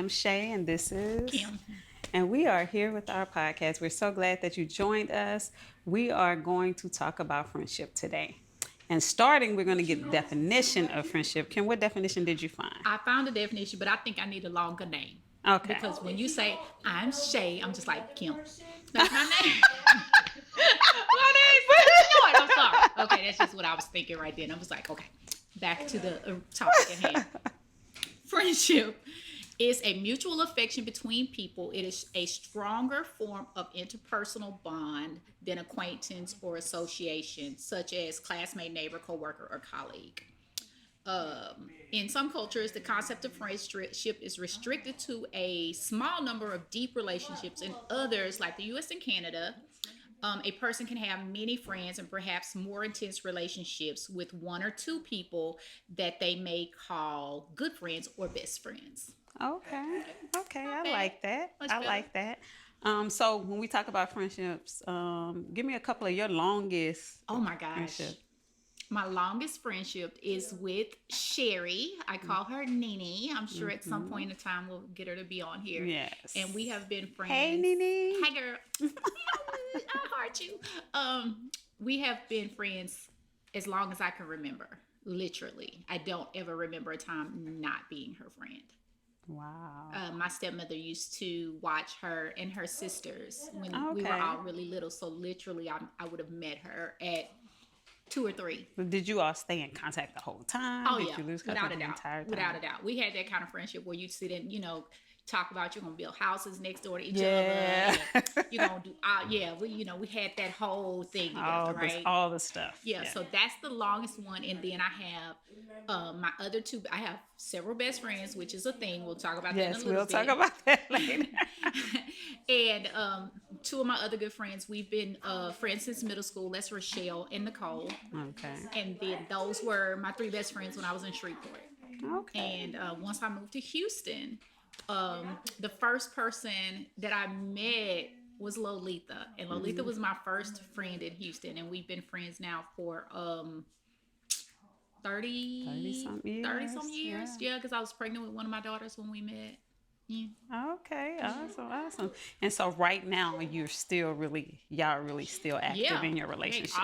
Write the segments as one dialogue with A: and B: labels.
A: am Shay, and this is,
B: Kim.
A: and we are here with our podcast. We're so glad that you joined us. We are going to talk about friendship today. And starting, we're going to get the definition of friendship. Kim, what definition did you find?
B: I found a definition, but I think I need a longer name.
A: Okay.
B: Because when you say I'm Shay, I'm just like Kim. That's my name. My name's short. I'm sorry. Okay, that's just what I was thinking right then. I was like, okay, back to the topic at hand. Friendship is a mutual affection between people. It is a stronger form of interpersonal bond than acquaintance or association, such as classmate, neighbor, coworker, or colleague. In some cultures, the concept of friendship is restricted to a small number of deep relationships. In others, like the US and Canada, a person can have many friends and perhaps more intense relationships with one or two people that they may call good friends or best friends.
A: Okay. Okay.
B: Not
A: I
B: bad.
A: like that.
B: Much
A: I
B: better.
A: like that. So when we talk about friendships, give me a couple of your longest
B: Oh my gosh.
A: friendships.
B: My longest friendship is with Sherry. I call her Nene. I'm sure at some
A: Mm-hmm.
B: point in time we'll get her to be on here. And we
A: Yes.
B: have been
A: Hey,
B: friends.
A: Nene.
B: Hi, girl. I heart you. We have been friends as long as I can remember. Literally, I don't ever remember a time not being her friend.
A: Wow.
B: My stepmother used to watch her and her sisters when we were
A: Okay.
B: all really little. So literally, I would have met her at two or three.
A: Did you all stay in contact the whole time?
B: Oh
A: Did
B: yeah,
A: you lose
B: without
A: contact
B: a
A: the
B: doubt,
A: entire
B: without a
A: time?
B: doubt. We had that kind of friendship where you sit and talk about you're gonna build houses next door to each other,
A: Yeah.
B: and you're gonna do. Yeah, we had that whole thing together, right?
A: All the stuff.
B: Yeah,
A: Yeah.
B: so that's the longest one, and then I have my other two. I have several best friends, which is a thing. We'll talk about that in a
A: Yes,
B: little
A: we'll talk
B: bit.
A: about that later.
B: And two of my other good friends, we've been friends since middle school. That's Rochelle and Nicole.
A: Okay.
B: And then those were my three best friends when I was in Shreveport.
A: Okay.
B: And once I moved to Houston, the first person that I met was Lolita. And Lolita
A: Mm-hmm.
B: was my first friend in Houston. And we've been friends now for
A: 30
B: 30,
A: some
B: 30 some
A: years.
B: years.
A: Yeah.
B: Yeah, because I was pregnant with one of my daughters when we met. Yeah.
A: Okay. Awesome. Awesome. And so right now y'all really still active
B: Yeah,
A: in your
B: yeah.
A: relationships.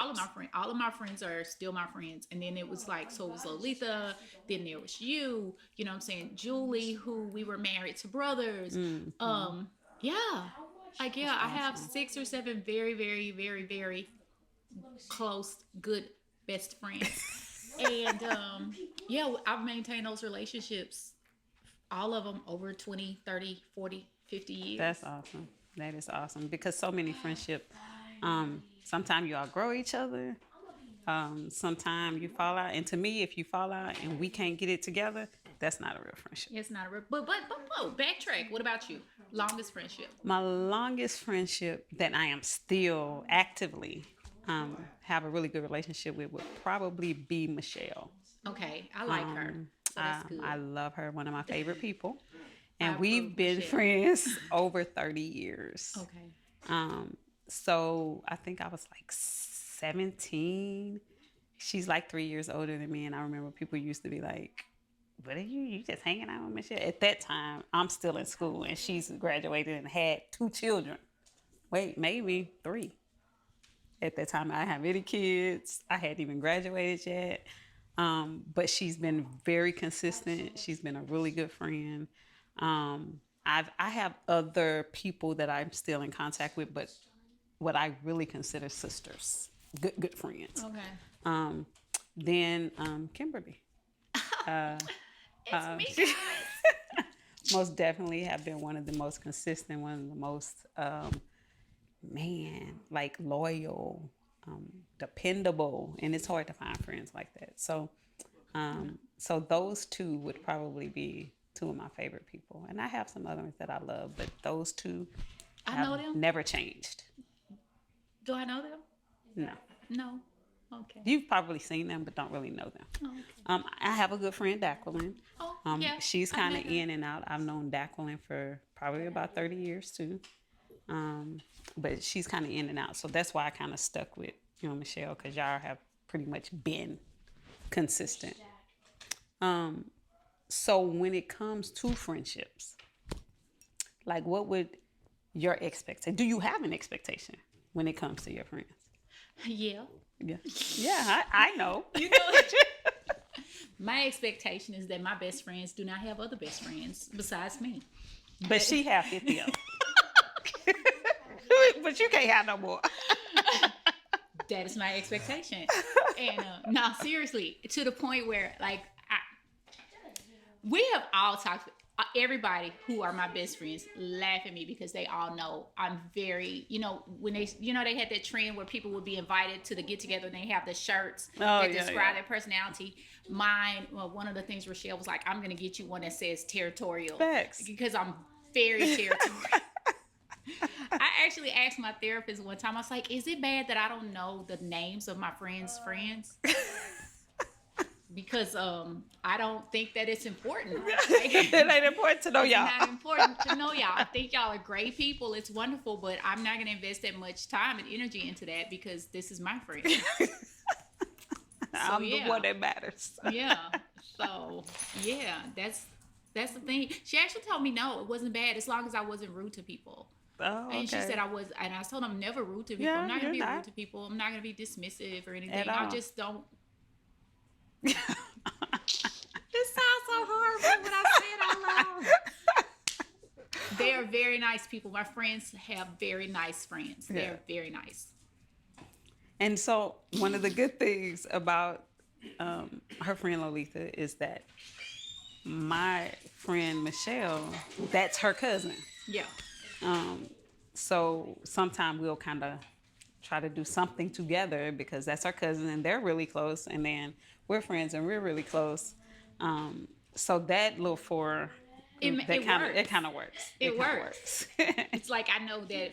B: All of my friends are still my friends. And then it was like, so it was Lolita. Then there was you. You know what I'm saying? Julie, who we were married to brothers.
A: Mm-hmm.
B: Um, yeah, like
A: That's
B: yeah, I have
A: awesome.
B: 6 or 7 very, very, very, very close, good best friends. And yeah, I've maintained those relationships, all of them over 20, 30, 40, 50 years.
A: That's awesome. That is awesome because so many friendship. Sometimes you outgrow each other. Sometimes you fall out, and to me, if you fall out and we can't get it together, that's not a real friendship.
B: It's not a real, but backtrack. What about you? Longest friendship?
A: My longest friendship that I am still actively have a really good relationship with would probably be Michelle.
B: Okay, I like her, so that's good.
A: I love her, one of my favorite people.
B: I
A: And
B: approve,
A: we've been
B: Michelle.
A: friends over 30 years.
B: Okay.
A: Um, so I think I was like 17. She's like 3 years older than me. And I remember people used to be like, what are you just hanging out with Michelle? At that time, I'm still in school and she's graduated and had two children. Wait, maybe three. At that time, I didn't have any kids. I hadn't even graduated yet. But she's been very consistent. She's been a really good friend. I have other people that I'm still in contact with, but what I really consider sisters, good friends.
B: Okay.
A: Um, then Kimberly,
B: It's me,
A: she
B: guys.
A: most definitely have been one of the most consistent, one of the most like loyal, dependable, and it's hard to find friends like that. So those two would probably be two of my favorite people, and I have some others that I love, but those two
B: I
A: have
B: know them.
A: never changed.
B: Do I know them?
A: No,
B: No. Okay.
A: you've probably seen them, but don't really know them.
B: Oh, okay.
A: I have a good friend, Jacqueline.
B: Oh, yeah.
A: She's
B: I
A: kind
B: met
A: of
B: her.
A: in and out. I've known Jacqueline for probably about 30 years too. But she's kind of in and out. So that's why I kind of stuck with, Michelle, because y'all have pretty much been consistent. So when it comes to friendships, Like, what would your expectation? Do you have an expectation when it comes to your friends?
B: Yeah.
A: Yeah, yeah, I know.
B: You know, my expectation is that my best friends do not have other best friends besides me.
A: But she have 50 of them. But you can't have no more.
B: That is my expectation. And no, seriously, to the point where like we have all talked. Everybody who are my best friends laugh at me because they all know I'm very, when they had that trend where people would be invited to the get together and they have the shirts that describe their personality. Mine, well, one of the things Rochelle was like, I'm going to get you one that says territorial.
A: Facts.
B: Because I'm very territorial. I actually asked my therapist one time, I was like, is it bad that I don't know the names of my friends' friends? Because I don't think that it's important. Like,
A: it ain't important to know y'all.
B: It's not important to know y'all. I think y'all are great people. It's wonderful, but I'm not going to invest that much time and energy into that because this is my friend.
A: I'm the one that matters.
B: Yeah. So yeah, that's the thing. She actually told me no, it wasn't bad as long as I wasn't rude to people.
A: Oh, okay.
B: And she said I was, and I told them I'm never rude to people. I'm not going to be rude to people. I'm not going to be dismissive or anything. I just don't. This sounds so horrible when I say it out loud. They are very nice people. My friends have very nice friends. They are very nice.
A: And so one of the good things about her friend Lolita is that my friend Michelle, that's her cousin.
B: Yeah.
A: So sometimes we'll kind of try to do something together because that's our cousin and they're really close. And then we're friends and we're really close. So that little four, it kind of works.
B: It works. It's like I know that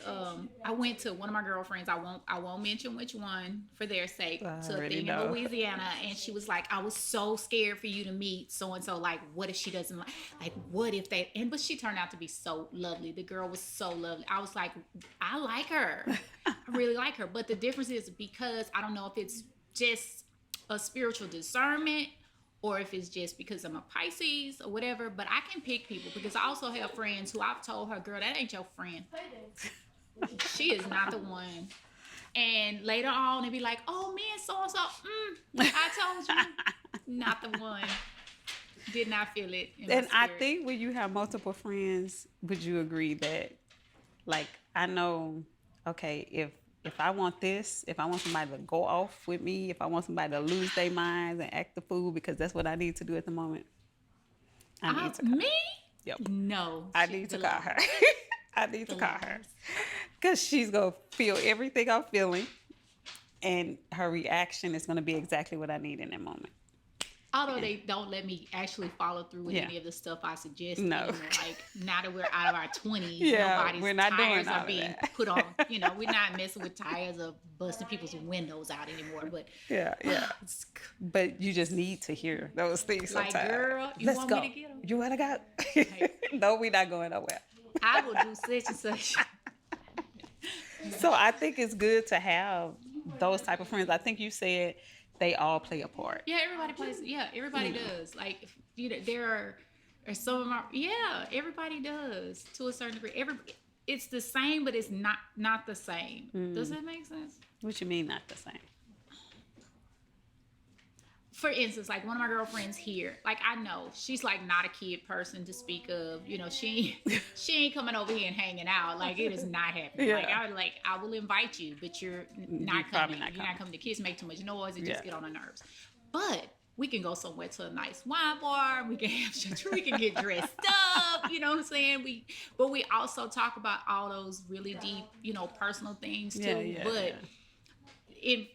B: I went to one of my girlfriends. I won't mention which one for their sake. To a thing in Louisiana, and she was like, "I was so scared for you to meet so and so. Like, what if she doesn't like? What if they?" But she turned out to be so lovely. The girl was so lovely. I was like, I like her. I really like her. But the difference is because I don't know if it's just a spiritual discernment or if it's just because I'm a Pisces or whatever, but I can pick people because I also have friends who I've told her, girl, that ain't your friend. She is not the one. And later on, they be like, oh, man, so-and-so, I told you, not the one. Did not feel it in my
A: And I
B: spirit.
A: think when you have multiple friends, would you agree that, like, I know, okay, if I want this, if I want somebody to go off with me, if I want somebody to lose their minds and act the fool, because that's what I need to do at the moment. I need to call
B: me?
A: Yep.
B: No.
A: I need to call her. I need to call her. Because she's going to feel everything I'm feeling. And her reaction is going to be exactly what I need in that moment.
B: Although they don't let me actually follow through with any of the stuff I suggest.
A: No.
B: Anymore. Like, now that we're out of our 20s,
A: we're not
B: tires
A: doing
B: are being put on. We're not messing with tires or busting people's windows out anymore. But
A: yeah. But you just need to hear those things sometimes.
B: Like, girl, you
A: Let's
B: want
A: go.
B: Me to get them?
A: You want to go? No, we're not going nowhere.
B: I will do such and such.
A: So I think it's good to have those type of friends. I think you said they all play a part.
B: Yeah, everybody plays. Yeah, everybody does. Like, there are some of my. Yeah, everybody does to a certain degree. It's the same, but it's not the same. Does that make sense?
A: What you mean, not the same?
B: For instance, like one of my girlfriends here, like I know she's like not a kid person to speak of. She ain't coming over here and hanging out. Like it is not happening.
A: Yeah.
B: Like I will invite you, but you're not coming. You're not coming. The kids make too much noise and just get on her nerves. But we can go somewhere to a nice wine bar. We can we can get dressed up. You know what I'm saying? But we also talk about all those really deep, personal things too.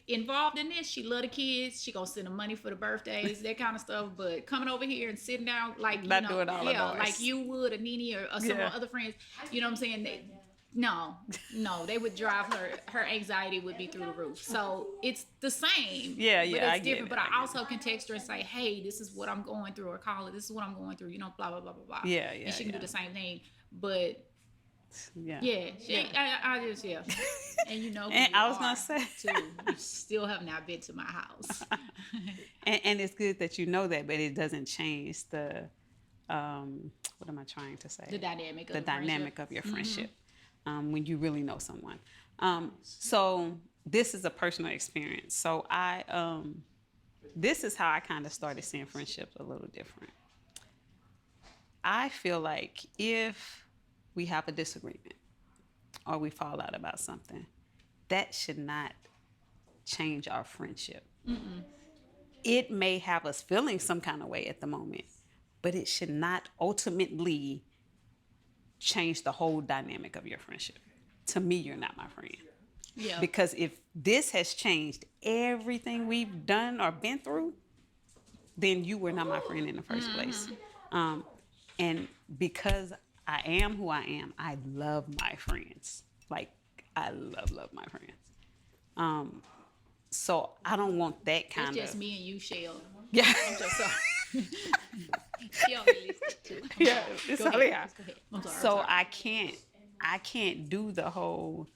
B: Involved in this, she love the kids. She gonna send them money for the birthdays, that kind of stuff. But coming over here and sitting down, like
A: doing all of those.
B: like you would a Nene or some of other friends. You know what I'm saying? No, they would drive her anxiety would be through the roof. So it's the same.
A: Yeah,
B: but
A: it's
B: different. But I also can text her and say, hey, this is what I'm going through, or call her, this is what I'm going through. Blah blah blah blah blah.
A: Yeah.
B: And she can do the same thing, but. I just and
A: and I was gonna say
B: too, you still have not been to my house.
A: and it's good that you know that, but it doesn't change the what am I trying to say?
B: The dynamic of
A: The
B: the friendship.
A: dynamic of your friendship when you really know someone. So this is a personal experience. So this is how I kind of started seeing friendships a little different. I feel like if we have a disagreement or we fall out about something, that should not change our friendship. It may have us feeling some kind of way at the moment, but it should not ultimately change the whole dynamic of your friendship. To me, you're not my friend.
B: Yeah.
A: Because if this has changed everything we've done or been through, then you were not my friend in the first place. And because I am who I am, I love my friends. Like, I love my friends. So I don't want that kind
B: It's
A: of.
B: just me and you, Shell.
A: Yeah.
B: I'm just sorry. She only listened to.
A: Yeah, it's
B: Go
A: all
B: ahead.
A: yeah.
B: Go ahead. I'm sorry.
A: So
B: I'm sorry.
A: I can't do the whole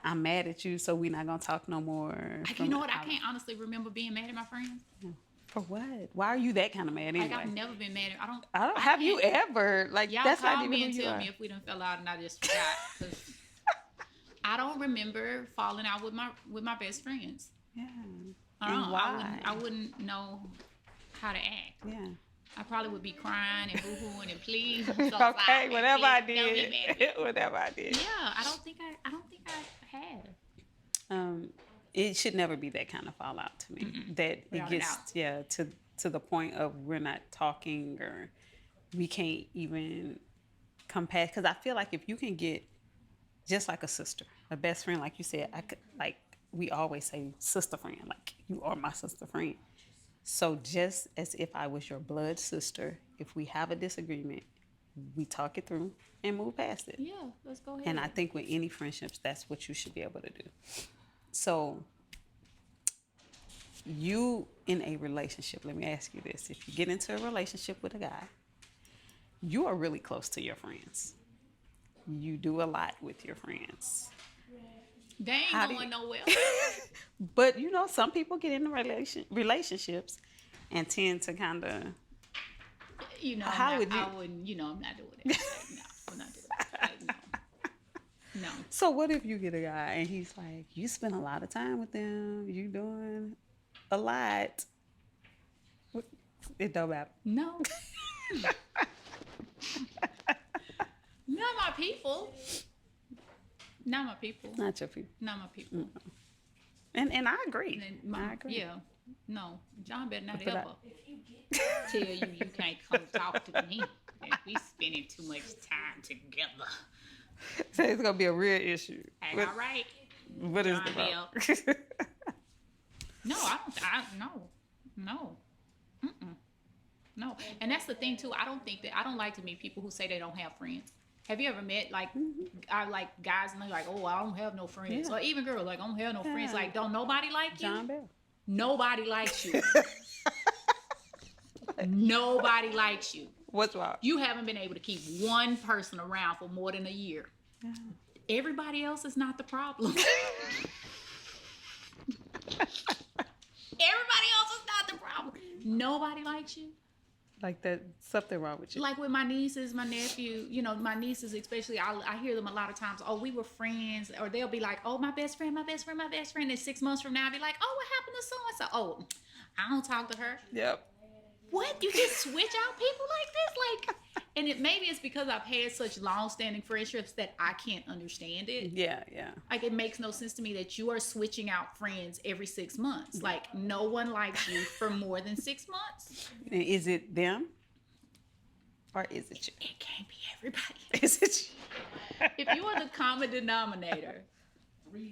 A: I'm mad at you, so we're not gonna talk no more.
B: You know what? I can't honestly remember being mad at my friends.
A: For what? Why are you that kind of mad anyway?
B: Like I've never been mad at.
A: I don't. Have you ever? Like
B: Y'all
A: that's not
B: call
A: even
B: me
A: who
B: and
A: you
B: tell
A: are.
B: me if we done fell out and I just forgot. Cause I don't remember falling out with my best friends.
A: Yeah.
B: I don't
A: And
B: know.
A: why?
B: I wouldn't know how to act.
A: Yeah.
B: I probably would be crying and boo-hooing and please. I'm so
A: Okay.
B: sorry.
A: Whatever I
B: Please don't get mad at me.
A: did. Whatever I did.
B: Yeah, I don't think I have.
A: It should never be that kind of fallout to me. That it
B: Without a
A: gets to the point of we're not talking or we can't even compare. Because I feel like if you can get just like a sister, a best friend, like you said, I could like we always say sister friend, like you are my sister friend. So just as if I was your blood sister, if we have a disagreement, we talk it through and move past it.
B: Yeah, let's go ahead.
A: And I think with any friendships, that's what you should be able to do. So you in a relationship, let me ask you this. If you get into a relationship with a guy, you are really close to your friends. You do a lot with your friends.
B: They ain't
A: How do
B: going
A: you-
B: nowhere.
A: But you know, some people get into relationships and tend to kind of.
B: You know,
A: How would you-
B: I wouldn't. You know, I'm not doing it. Like, no, I'm not doing it. Like, no.
A: So what if you get a guy and he's like, you spend a lot of time with them, you doing a lot. It don't matter.
B: No. Not my people. Not my people.
A: Not your people.
B: Not my people.
A: And I agree.
B: And then
A: I agree.
B: Yeah. No. John better not
A: But I-
B: ever tell you can't come talk to me. That we spending too much time together.
A: So it's gonna be a real issue.
B: Hey,
A: What-
B: all right.
A: What is
B: John
A: the
B: Bell.
A: problem?
B: No, I don't. No. Mm-mm. No. And that's the thing too. I don't like to meet people who say they don't have friends. Have you ever met like I like guys and they're like, oh, I don't have no friends,
A: Yeah.
B: or even girls like I don't have no friends.
A: Yeah.
B: Like, don't nobody like you?
A: John Bell.
B: Nobody likes you. Nobody likes you.
A: What's wrong?
B: You haven't been able to keep one person around for more than a year. Everybody else is not the problem. Everybody else is not the problem. Nobody likes you.
A: Like that something wrong with you.
B: Like with my nieces, my nephew, you know, my nieces especially, I hear them a lot of times, oh, we were friends, or they'll be like, oh, my best friend, and 6 months from now, I'll be like, oh, what happened to so-and-so? Oh, I don't talk to her.
A: Yep.
B: What? You just switch out people like this? Like, and maybe it's because I've had such long-standing friendships that I can't understand it.
A: Yeah.
B: Like, it makes no sense to me that you are switching out friends every 6 months. Like, no one likes you for more than 6 months.
A: And is it them? Or is it you?
B: It can't be everybody.
A: Is it you?
B: If you are the common denominator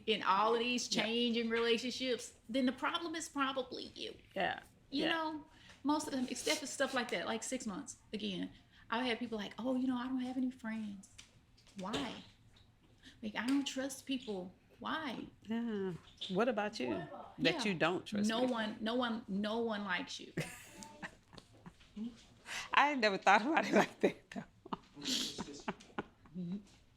B: in all of these changing relationships, then the problem is probably you.
A: Yeah.
B: You
A: yeah.
B: know, most of them, except for stuff like that, like 6 months. Again, I've had people like, oh, you know, I don't have any friends. Why? Like, I don't trust people. Why?
A: Yeah. What about you? That
B: Yeah.
A: you don't trust
B: No
A: people?
B: no one likes you.
A: I never thought about it like that though.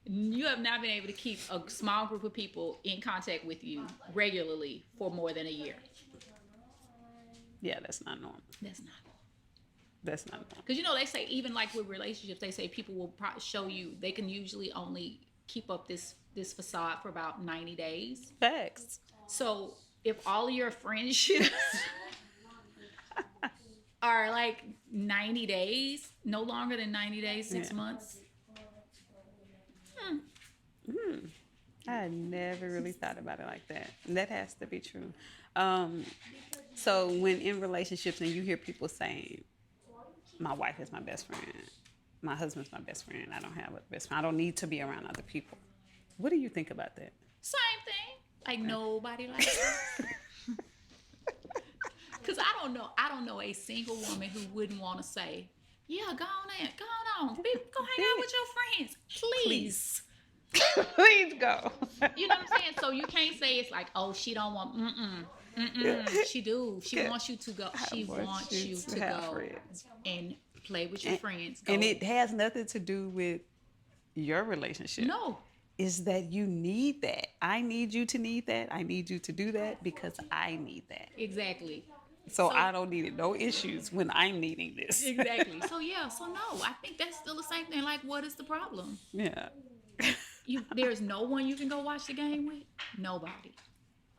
B: You have not been able to keep a small group of people in contact with you regularly for more than a year.
A: Yeah, that's not normal.
B: That's not.
A: That's not
B: Because you know they say even like with relationships, they say people will show you they can usually only keep up this facade for about 90 days.
A: facts.
B: So if all of your friendships are like 90 days, no longer than 90 days,
A: Yeah.
B: 6 months.
A: Hmm. I never really thought about it like that. That has to be true. Um, so when in relationships and you hear people saying, "My wife is my best friend," "My husband's my best friend," "I don't have a best friend," "I don't need to be around other people." What do you think about that?
B: Same thing. Like nobody likes it. Cause I don't know a single woman who wouldn't want to say, "Yeah, go on, go hang out with your friends,
A: Please,
B: please."
A: please go.
B: You know what I'm saying? So you can't say it's like, "Oh, she don't want." She do. She wants you to go.
A: I
B: She
A: want
B: wants
A: you
B: you
A: to
B: to
A: have
B: go
A: friends.
B: and play with your friends. Go.
A: And it has nothing to do with your relationship.
B: No,
A: Is that you need that. I need you to need that. I need you to do that because I need that.
B: exactly.
A: So I don't need it. No issues when I'm needing this.
B: Exactly. So yeah. So no, I think that's still the same thing. Like, what is the problem?
A: Yeah.
B: There's no one you can go watch the game with. Nobody.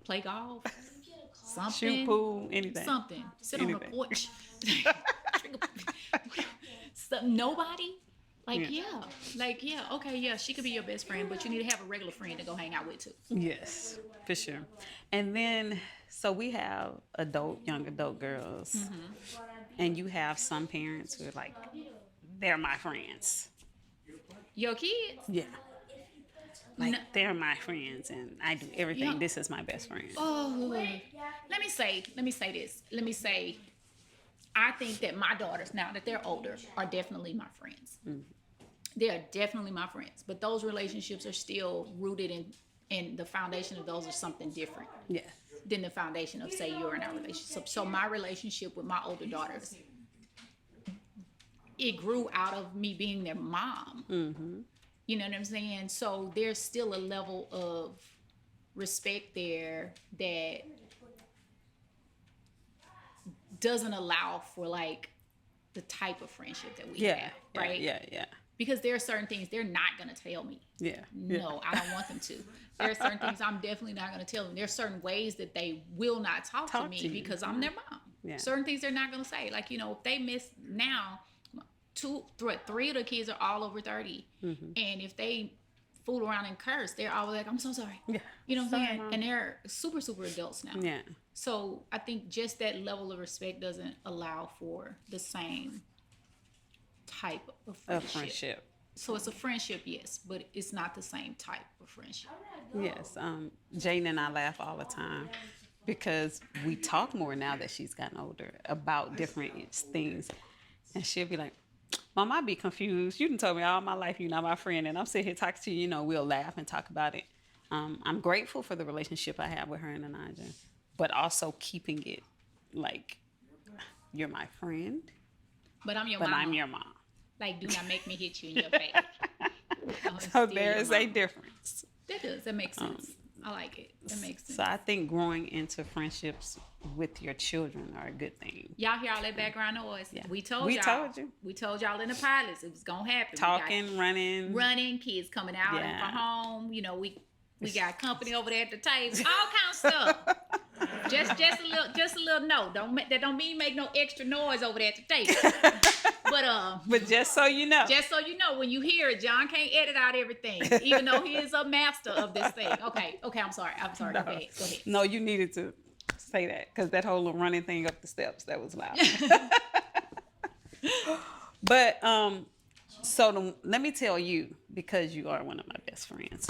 B: Play golf.
A: Shoot
B: Something.
A: pool, anything.
B: Something. Sit on
A: Anything.
B: a porch. Nobody.
A: Yeah.
B: Like yeah. Okay, yeah. She could be your best friend, but you need to have a regular friend to go hang out with too.
A: Yes, for sure. And then, so we have young adult girls, and you have some parents who are like, they're my friends.
B: Your kids.
A: Yeah. Like,
B: No.
A: they're my friends, and I do everything.
B: Yeah.
A: This is my best friend.
B: Oh, let me say this. Let me say, I think that my daughters, now that they're older, are definitely my friends. They are definitely my friends, but those relationships are still rooted in the foundation of those are something different
A: Yeah.
B: than the foundation of say you're in our relationship. So my relationship with my older daughters, it grew out of me being their mom.
A: Mm-hmm.
B: You know what I'm saying? So there's still a level of respect there that doesn't allow for like the type of friendship that we have, right?
A: Yeah.
B: Because there are certain things they're not going to tell me.
A: Yeah.
B: No, I don't want them to. There are certain things I'm definitely not going to tell them. There are certain ways that they will not talk to me because I'm their mom.
A: Yeah.
B: Certain things they're not going to say. Like, if they miss now, three of the kids are all over 30.
A: Mm-hmm.
B: And if they fool around and curse, they're always like, "I'm so sorry."
A: Yeah.
B: You know what I'm
A: Sorry,
B: saying?
A: Mom.
B: And they're super, super adults now.
A: Yeah.
B: So I think just that level of respect doesn't allow for the same type of friendship. So it's a friendship, yes, but it's not the same type of friendship.
A: Yes. Jane and I laugh all the time because we talk more now that she's gotten older about different things. And she'll be like, "Mom, I be confused. You done told me all my life you're not my friend." And I'm sitting here talking to you, we'll laugh and talk about it. I'm grateful for the relationship I have with her and Ananja, but also keeping it like, you're my friend,
B: But I'm your
A: but
B: mama.
A: I'm your mom.
B: Like, do not make me hit you in your face.
A: So there is a difference.
B: That makes sense. I like it. That makes sense.
A: So I think growing into friendships with your children are a good thing.
B: Y'all hear all that background noise?
A: Yeah.
B: We told
A: We
B: y'all.
A: told you.
B: We told y'all in the pilots it was gonna happen.
A: Talking, running.
B: Kids coming out and
A: Yeah.
B: from home. We got company over there at the table. All kind of stuff. Just a little note. That don't mean make no extra noise over there at the table.
A: But just so you know.
B: Just so you know, when you hear it, John can't edit out everything, even though he is a master of this thing. Okay, I'm sorry.
A: No.
B: Go ahead.
A: No, you needed to say that because that whole little running thing up the steps, that was loud. But let me tell you, because you are one of my best friends,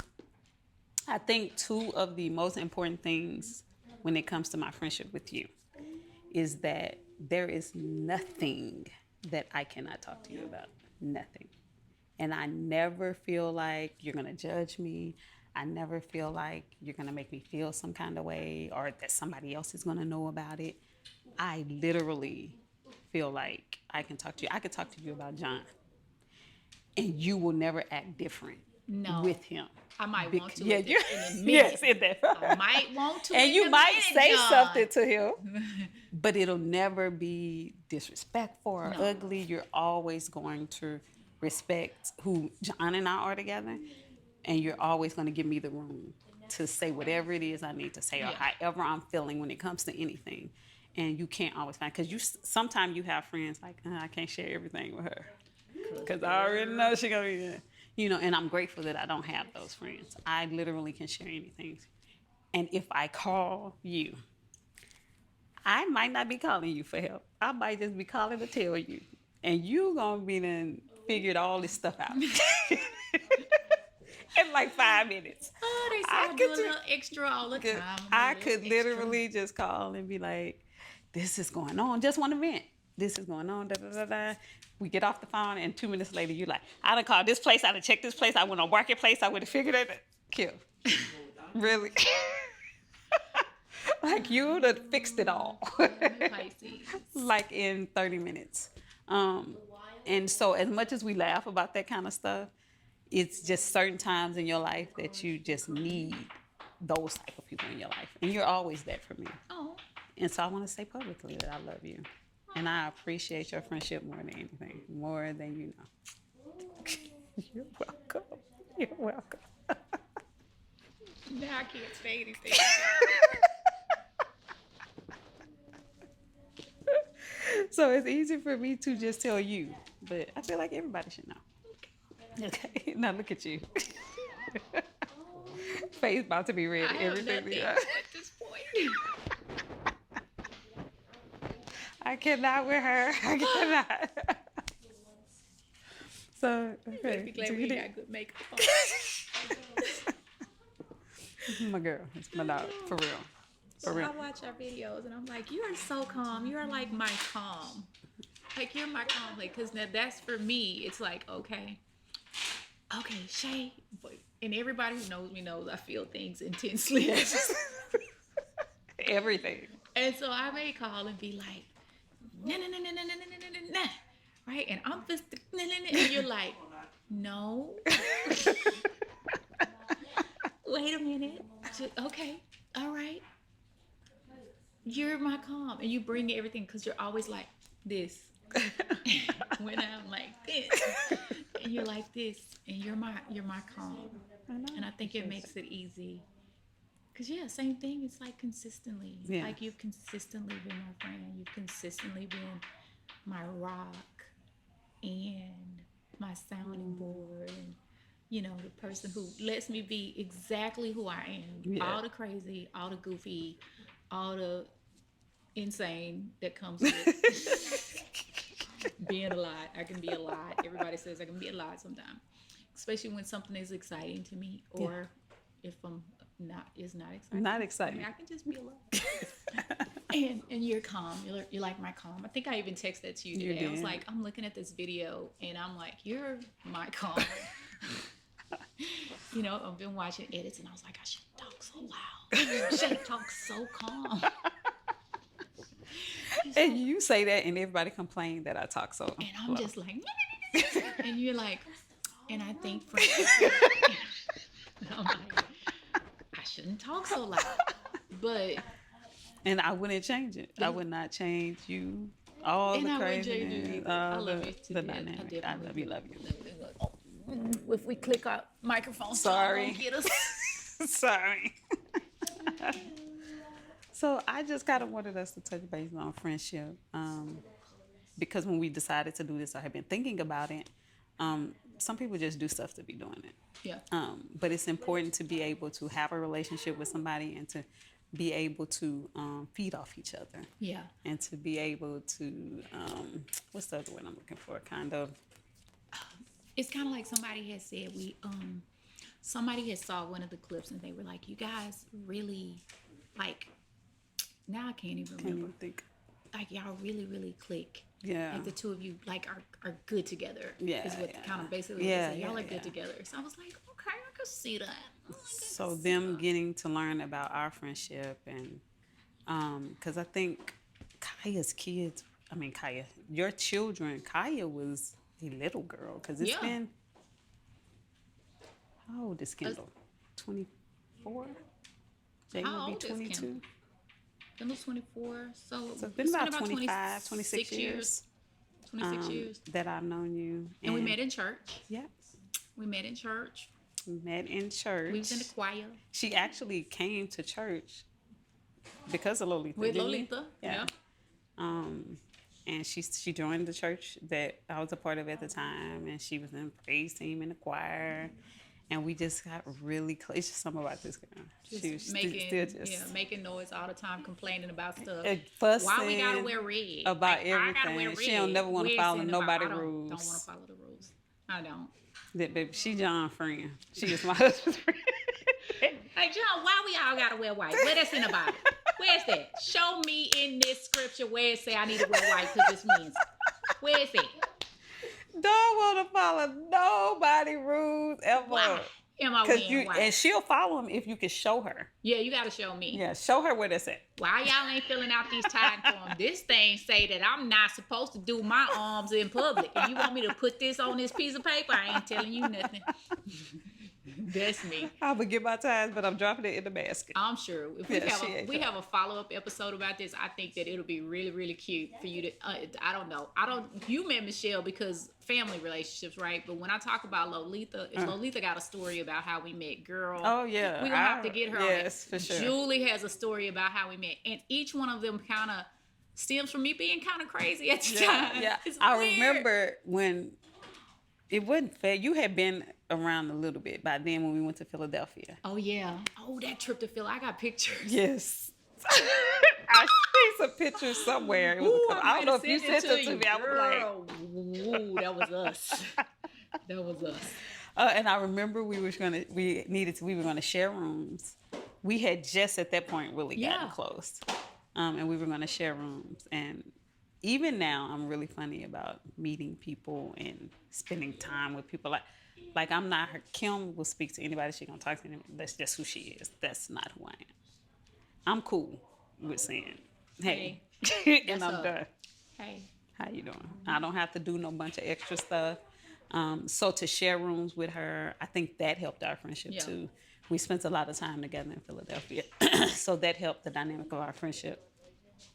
A: I think two of the most important things when it comes to my friendship with you is that there is nothing that I cannot talk to you about. Nothing. And I never feel like you're going to judge me. I never feel like you're going to make me feel some kind of way or that somebody else is going to know about it. I literally feel like I can talk to you. I could talk to you about John, and you will never act different
B: No,
A: with him.
B: I might want to
A: Yeah, you
B: in a minute.
A: yes, in that.
B: I might want to
A: And
B: in
A: you
B: a
A: might
B: minute,
A: say
B: John.
A: something to him, but it'll never be disrespectful or
B: No.
A: ugly. You're always going to respect who John and I are together, and you're always going to give me the room to say whatever it is I need to say or
B: Yeah.
A: however I'm feeling when it comes to anything. And you can't always find because you sometimes you have friends like I can't share everything with her because I already know she gonna be there. You know, and I'm grateful that I don't have those friends. I literally can share anything. And if I call you, I might not be calling you for help. I might just be calling to tell you. And you gonna be then figured all this stuff out. In like 5 minutes.
B: Oh, they say
A: I
B: I do
A: could
B: a
A: ju-
B: little extra all the
A: Good.
B: time. I'm a
A: I
B: little
A: could
B: extra.
A: literally just call and be like, this is going on. Just one event. This is going on. Da, da, da, da. We get off the phone, and 2 minutes later, you're like, I done called this place. I done checked this place. I went on Marketplace. I would have figured it out. Kill. Really? Like, you would have fixed it all.
B: Pisces.
A: Like in 30 minutes. And so, as much as we laugh about that kind of stuff, it's just certain times in your life that you just need those type of people in your life, and you're always there for me.
B: Oh.
A: And so I want to say publicly that I love you, and I appreciate your friendship more than anything, more than you know. You're welcome. You're welcome.
B: Now I can't say anything.
A: So it's easy for me to just tell you, but I feel like everybody should know. Okay, now look at you. Face about to be red.
B: I have
A: Everything.
B: nothing at this point.
A: I cannot with her. I cannot. So okay.
B: Be glad
A: So
B: we
A: you
B: got good makeup on.
A: my girl, it's my dog for real. For
B: So
A: real.
B: I watch our videos and I'm like, you are so calm. You are like my calm. Like you're my calm. Like, cause now that's for me. It's like, okay, Shay. And everybody who knows me knows I feel things intensely.
A: Everything.
B: And so I may call and be like, nah, nah, nah, nah, nah, nah, nah, nah, nah. Right? And I'm just, nah, nah, nah. And you're like, no. Wait a minute. Okay. All right. You're my calm. And you bring everything because you're always like this. When I'm like this. And you're like this. And you're my calm. And I think it makes it easy. Cause yeah, same thing. It's like consistently.
A: Yeah.
B: Like you've consistently been my friend. You've consistently been my rock and my sounding board, and you know the person who lets me be exactly who I am.
A: Yeah.
B: All the crazy, all the goofy, all the insane that comes with being a lot. I can be a lot. Everybody says I can be a lot sometimes, especially when something is exciting to me, or if I'm not exciting.
A: Not exciting.
B: I mean, I can just be a lot. And you're calm. You're like my calm. I think I even texted that to you
A: You
B: today. I was
A: did.
B: like, I'm looking at this video and I'm like, you're my calm. You know, I've been watching edits and I was like, I should talk so loud. Shay talks so calm.
A: And you say that, and everybody complain that I talk so.
B: And I'm
A: low.
B: just like, and you're like, and I think for and I'm like, I shouldn't talk so loud. But
A: And I wouldn't change it. I would not change you. All
B: and
A: the
B: I would change
A: craziness.
B: you.
A: All
B: I love
A: the,
B: you to
A: the
B: death.
A: dynamic. I love
B: definitely
A: you. Love you.
B: If we click our microphone,
A: Sorry.
B: get us.
A: Sorry. So I just kind of wanted us to touch base on friendship, because when we decided to do this, I had been thinking about it. Some people just do stuff to be doing it.
B: Yeah.
A: But it's important to be able to have a relationship with somebody and to be able to feed off each other.
B: Yeah.
A: And to be able to, what's the other word I'm looking for? Kind of.
B: It's kind of like somebody had said somebody had saw one of the clips and they were like, you guys really like. Now I can't even
A: Can
B: remember.
A: you think?
B: Like y'all really click.
A: Yeah.
B: Like the two of you like are good together.
A: Yeah,
B: Is what
A: yeah.
B: kind of basically
A: Yeah,
B: they say. Y'all
A: yeah,
B: are good
A: yeah.
B: together. So I was like, okay, I could see that.
A: So them getting to learn about our friendship, and because I think Kaya's kids, Kaya, your children, Kaya was a little girl, because it's
B: Yeah.
A: been How old is Kendall? 24? Jane
B: How
A: will be
B: old is Kendall?
A: 22.
B: Kendall's 24. So
A: So it's been about 25, 26
B: 26
A: years
B: 26 years.
A: that I've known you.
B: And we met in church.
A: Yeah,
B: We met in church.
A: we met in church.
B: We was in the choir
A: She actually came to church because of Lolita.
B: with
A: didn't you?
B: Lolita.
A: Yeah.
B: Yeah.
A: And she joined the church that I was a part of at the time, and she was in praise team in the choir, and we just got really close. It's just something about this girl. She was
B: Making noise all the time, complaining about stuff.
A: fussing
B: Why we gotta wear red?
A: about
B: Like, I gotta wear
A: everything.
B: red.
A: She don't never want to follow nobody
B: I don't
A: rules.
B: want to follow the rules. I don't.
A: That baby, she John's friend. She is my husband's friend.
B: Like, John, why we all gotta wear white? Where that's in the Bible? Where's that? Show me in this scripture where it say I need to wear white because it's men's. Where is it?
A: Don't want to follow nobody rules ever.
B: Why am I wearing white?
A: And she'll follow them if you can show her.
B: Yeah, you gotta show me.
A: Yeah, show her where that's at.
B: Why y'all ain't filling out these time forms? This thing say that I'm not supposed to do my arms in public. And you want me to put this on this piece of paper? I ain't telling you nothing. That's me.
A: I would get my ties, but I'm dropping it in the basket.
B: I'm sure if we have a follow-up episode about this, I think that it'll be really, really cute for you to I don't know. You met Michelle because family relationships, right? But when I talk about Lolita, if Lolita got a story about how we met, girl.
A: Oh yeah.
B: We're gonna have to get her
A: yes,
B: on it.
A: For sure.
B: Julie has a story about how we met. And each one of them kind of stems from me being kind of crazy at the time.
A: Yeah. I remember when it wasn't fair. You had been around a little bit by then when we went to Philadelphia.
B: Oh yeah. Oh, that trip to Philly. I got pictures.
A: Yes. I see some pictures somewhere. It was I don't know if you sent them to me. I was like,
B: ooh, that was us. That was us.
A: And I remember we were gonna share rooms. We had just at that point really gotten close, and we were gonna share rooms. And even now, I'm really funny about meeting people and spending time with people. Like I'm not her. Kim will speak to anybody. She gonna talk to anybody. That's just who she is. That's not who I am. I'm cool with saying, hey, and I'm done.
B: Hey,
A: how you doing? I don't have to do no bunch of extra stuff. So to share rooms with her, I think that helped our friendship too. We spent a lot of time together in Philadelphia, so that helped the dynamic of our friendship,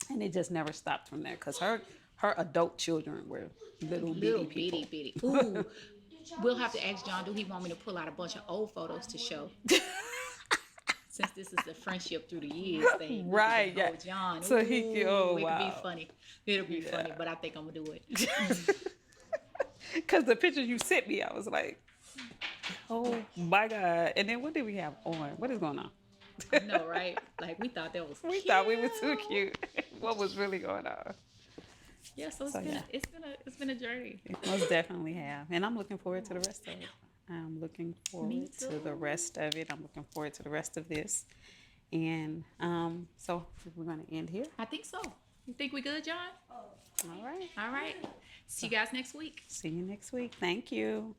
A: and it just never stopped from there because her adult children were little bitty.
B: Ooh, we'll have to ask John. Do he want me to pull out a bunch of old photos to show? Since this is a friendship through the years thing,
A: right? Yeah,
B: John.
A: So he can. Oh wow,
B: it'll be funny. It'll be funny, but I think I'm gonna do it.
A: Because the pictures you sent me, I was like, oh my God. And then what did we have on? What is going on?
B: I know, right? Like we thought that was
A: we thought we were too cute. What was really going on?
B: Yeah, it's been a journey.
A: It most definitely have. And I'm looking forward to the rest of it. I'm looking forward to the rest of it. I'm looking forward to the rest of this. And so we're going to end here.
B: I think so. You think we good, John?
A: All right.
B: All right. See you guys next week.
A: See you next week. Thank you.